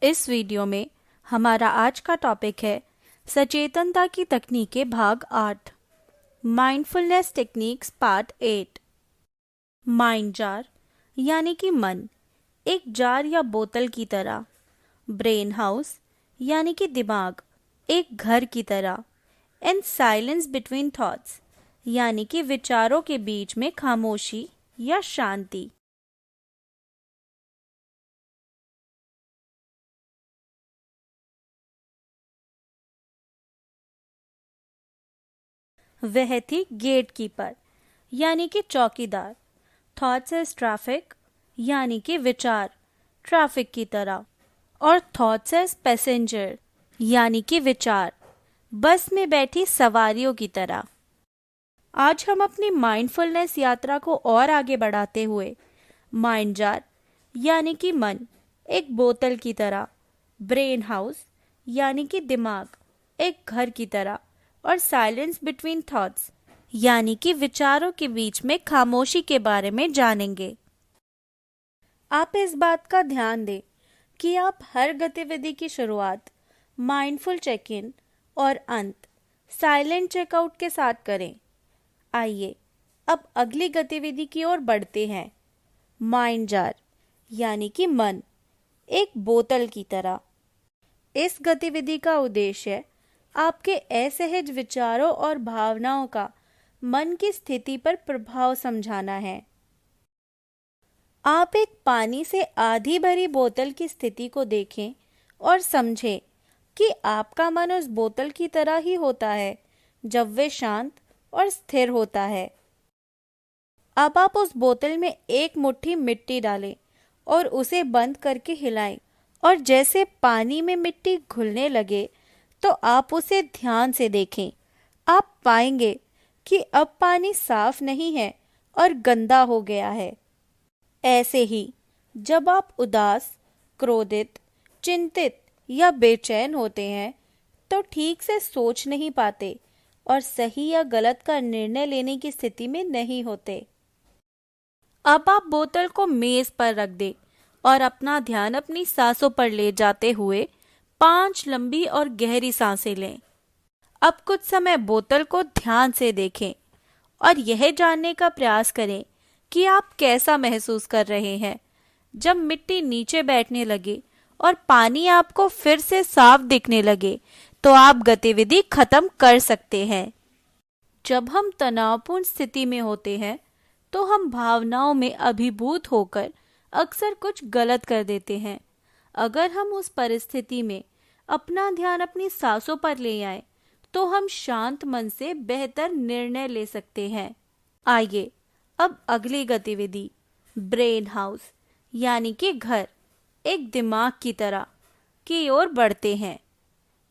इस वीडियो में हमारा आज का टॉपिक है सचेतनता की तकनीकें भाग 8, mindfulness techniques part 8। Mind jar यानी कि मन एक जार या बोतल की तरह, ब्रेन हाउस यानी कि दिमाग एक घर की तरह, एंड साइलेंस बिटवीन थॉट्स यानी कि विचारों के बीच में खामोशी या शांति। वह थी गेट कीपर यानी कि चौकीदार, थॉट्स एज ट्रैफिक यानी कि विचार ट्रैफिक की तरह, और थॉट्स एज पैसेंजर यानी कि विचार बस में बैठी सवारियों की तरह। आज हम अपनी माइंडफुलनेस यात्रा को और आगे बढ़ाते हुए माइंड जार यानी कि मन एक बोतल की तरह, ब्रेन हाउस यानी कि दिमाग एक घर की तरह, और साइलेंस बिटवीन थॉट्स यानी कि विचारों के बीच में खामोशी के बारे में जानेंगे। आप इस बात का ध्यान दें कि आप हर गतिविधि की शुरुआत माइंडफुल चेक इन और अंत साइलेंट चेकआउट के साथ करें। आइए अब अगली गतिविधि की ओर बढ़ते हैं। माइंड जार यानी कि मन एक बोतल की तरह। इस गतिविधि का उद्देश्य आपके असहज विचारों और भावनाओं का मन की स्थिति पर प्रभाव समझाना है। आप एक पानी से आधी भरी बोतल की स्थिति को देखें और समझें कि आपका मन उस बोतल की तरह ही होता है जब वे शांत और स्थिर होता है। अब आप उस बोतल में एक मुट्ठी मिट्टी डालें और उसे बंद करके हिलाएं, और जैसे पानी में मिट्टी घुलने लगे तो आप उसे ध्यान से देखें। आप पाएंगे कि अब पानी साफ नहीं है और गंदा हो गया है। ऐसे ही जब आप उदास, क्रोधित, चिंतित या बेचैन होते हैं तो ठीक से सोच नहीं पाते और सही या गलत का निर्णय लेने की स्थिति में नहीं होते। अब आप बोतल को मेज पर रख दें और अपना ध्यान अपनी सांसों पर ले जाते हुए 5 लंबी और गहरी सांसें लें। अब कुछ समय बोतल को ध्यान से देखें और यह जानने का प्रयास करें कि आप कैसा महसूस कर रहे हैं। जब मिट्टी नीचे बैठने लगे और पानी आपको फिर से साफ दिखने लगे तो आप गतिविधि खत्म कर सकते हैं। जब हम तनावपूर्ण स्थिति में होते हैं तो हम भावनाओं में अभिभूत होकर अक्सर कुछ गलत कर देते हैं। अगर हम उस परिस्थिति में अपना ध्यान अपनी सांसों पर ले आए तो हम शांत मन से बेहतर निर्णय ले सकते हैं। आइए अब अगली गतिविधि ब्रेन हाउस यानी कि घर एक दिमाग की तरह की ओर बढ़ते हैं।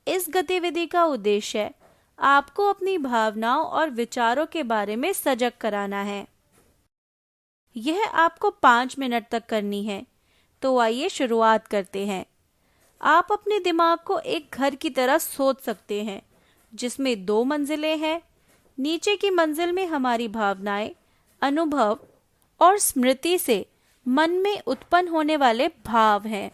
इस गतिविधि का उद्देश्य आपको अपनी भावनाओं और विचारों के बारे में सजग कराना है। यह आपको 5 मिनट तक करनी है। तो आइए शुरुआत करते हैं। आप अपने दिमाग को एक घर की तरह सोच सकते हैं जिसमें 2 मंजिलें हैं। नीचे की मंजिल में हमारी भावनाएं, अनुभव और स्मृति से मन में उत्पन्न होने वाले भाव हैं।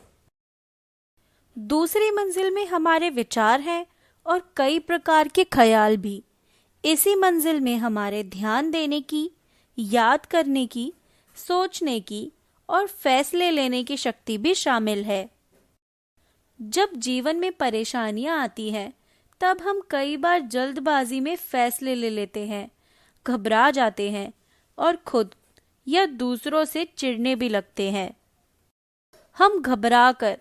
दूसरी मंजिल में हमारे विचार हैं और कई प्रकार के ख्याल भी। इसी मंजिल में हमारे ध्यान देने की, याद करने की, सोचने की और फैसले लेने की शक्ति भी शामिल है। जब जीवन में परेशानियां आती हैं तब हम कई बार जल्दबाजी में फैसले ले लेते हैं, घबरा जाते हैं और खुद या दूसरों से चिढ़ने भी लगते हैं। हम घबराकर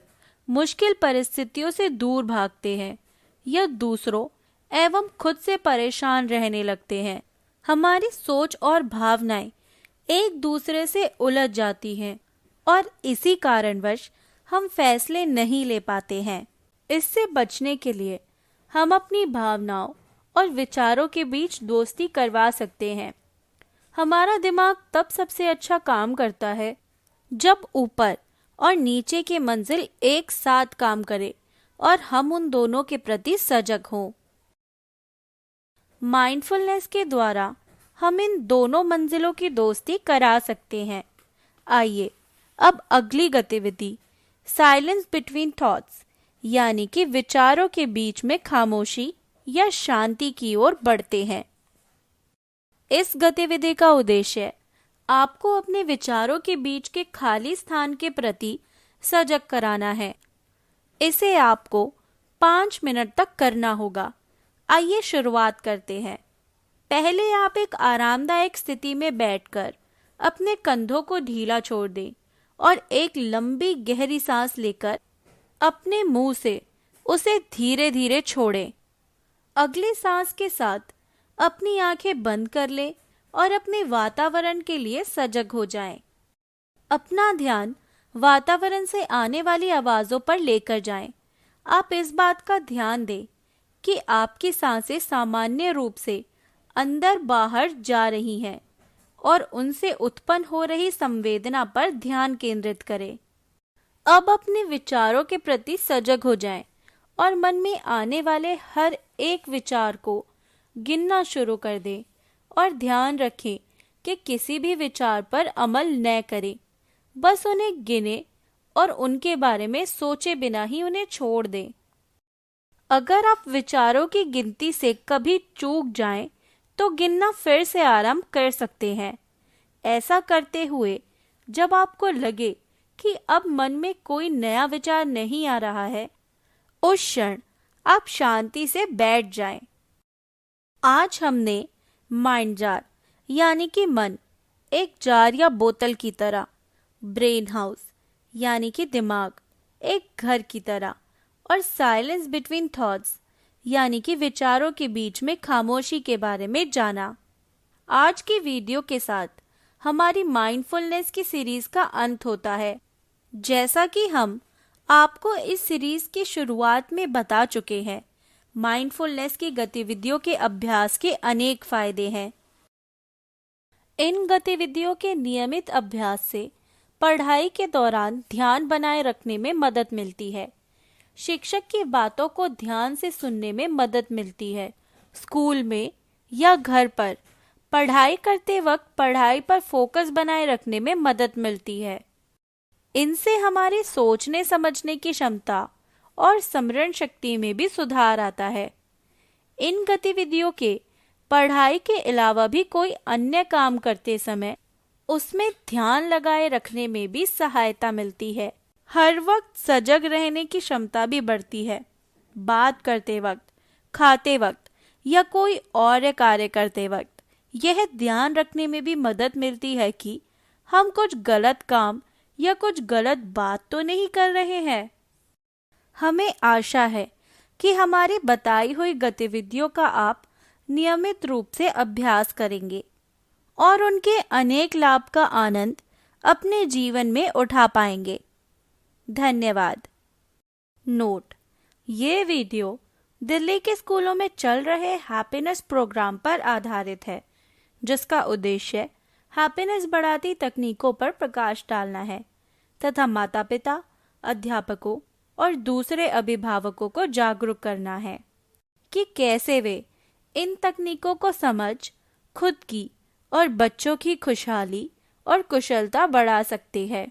मुश्किल परिस्थितियों से दूर भागते हैं या दूसरों एवं खुद से परेशान रहने लगते हैं। हमारी सोच और भावनाएं एक दूसरे से उलझ जाती हैं और इसी कारणवश हम फैसले नहीं ले पाते हैं। इससे बचने के लिए हम अपनी भावनाओं और विचारों के बीच दोस्ती करवा सकते हैं। हमारा दिमाग तब सबसे अच्छा काम करता है जब ऊपर और नीचे की मंजिल एक साथ काम करे और हम उन दोनों के प्रति सजग हों। माइंडफुलनेस के द्वारा हम इन दोनों मंजिलों की दोस्ती करा सकते हैं। आइए अब अगली गतिविधि साइलेंस बिटवीन थॉट्स यानी कि विचारों के बीच में खामोशी या शांति की ओर बढ़ते हैं। इस गतिविधि का उद्देश्य आपको अपने विचारों के बीच के खाली स्थान के प्रति सजग कराना है। इसे आपको 5 मिनट तक करना होगा। आइए शुरुआत करते हैं। पहले आप एक आरामदायक स्थिति में बैठकर अपने कंधों को ढीला छोड़ दें और एक लंबी गहरी सांस लेकर अपने मुंह से उसे धीरे धीरे छोड़ें। अगली सांस के साथ अपनी आंखें बंद कर लें और अपने वातावरण के लिए सजग हो जाएं। अपना ध्यान वातावरण से आने वाली आवाजों पर लेकर जाएं। आप इस बात का ध्यान दें कि आपकी सांसें सामान्य रूप से अंदर बाहर जा रही हैं और उनसे उत्पन्न हो रही संवेदना पर ध्यान केंद्रित करें। अब अपने विचारों के प्रति सजग हो जाएं और मन में आने वाले हर एक विचार को गिनना शुरू कर दें और ध्यान रखें कि किसी भी विचार पर अमल न करें। बस उन्हें गिने और उनके बारे में सोचे बिना ही उन्हें छोड़ दें। अगर आप विचारों की गिनती से कभी चूक जाएं, तो गिनना फिर से आरंभ कर सकते हैं। ऐसा करते हुए जब आपको लगे कि अब मन में कोई नया विचार नहीं आ रहा है, उस क्षण आप शांति से बैठ जाएं। आज हमने माइंड जार यानी कि मन एक जार या बोतल की तरह, ब्रेन हाउस यानी कि दिमाग एक घर की तरह और साइलेंस बिटवीन थॉट्स यानी कि विचारों के बीच में खामोशी के बारे में जाना। आज की वीडियो के साथ हमारी माइंडफुलनेस की सीरीज का अंत होता है। जैसा कि हम आपको इस सीरीज की शुरुआत में बता चुके हैं, माइंडफुलनेस की गतिविधियों के अभ्यास के अनेक फायदे हैं। इन गतिविधियों के नियमित अभ्यास से पढ़ाई के दौरान ध्यान बनाए रखने में मदद मिलती है। शिक्षक की बातों को ध्यान से सुनने में मदद मिलती है। स्कूल में या घर पर पढ़ाई करते वक्त पढ़ाई पर फोकस बनाए रखने में मदद मिलती है। इनसे हमारे सोचने समझने की क्षमता और स्मरण शक्ति में भी सुधार आता है। इन गतिविधियों के पढ़ाई के अलावा भी कोई अन्य काम करते समय उसमें ध्यान लगाए रखने में भी सहायता मिलती है। हर वक्त सजग रहने की क्षमता भी बढ़ती है। बात करते वक्त, खाते वक्त या कोई और कार्य करते वक्त यह ध्यान रखने में भी मदद मिलती है कि हम कुछ गलत काम या कुछ गलत बात तो नहीं कर रहे हैं। हमें आशा है कि हमारी बताई हुई गतिविधियों का आप नियमित रूप से अभ्यास करेंगे और उनके अनेक लाभ का आनंद अपने जीवन में उठा पाएंगे। धन्यवाद। नोट: ये वीडियो दिल्ली के स्कूलों में चल रहे हैप्पीनेस प्रोग्राम पर आधारित है, जिसका उद्देश्य हैप्पीनेस बढ़ाती तकनीकों पर प्रकाश डालना है तथा माता-पिता, अध्यापकों और दूसरे अभिभावकों को जागरूक करना है कि कैसे वे इन तकनीकों को समझ खुद की और बच्चों की खुशहाली और कुशलता बढ़ा सकते हैं।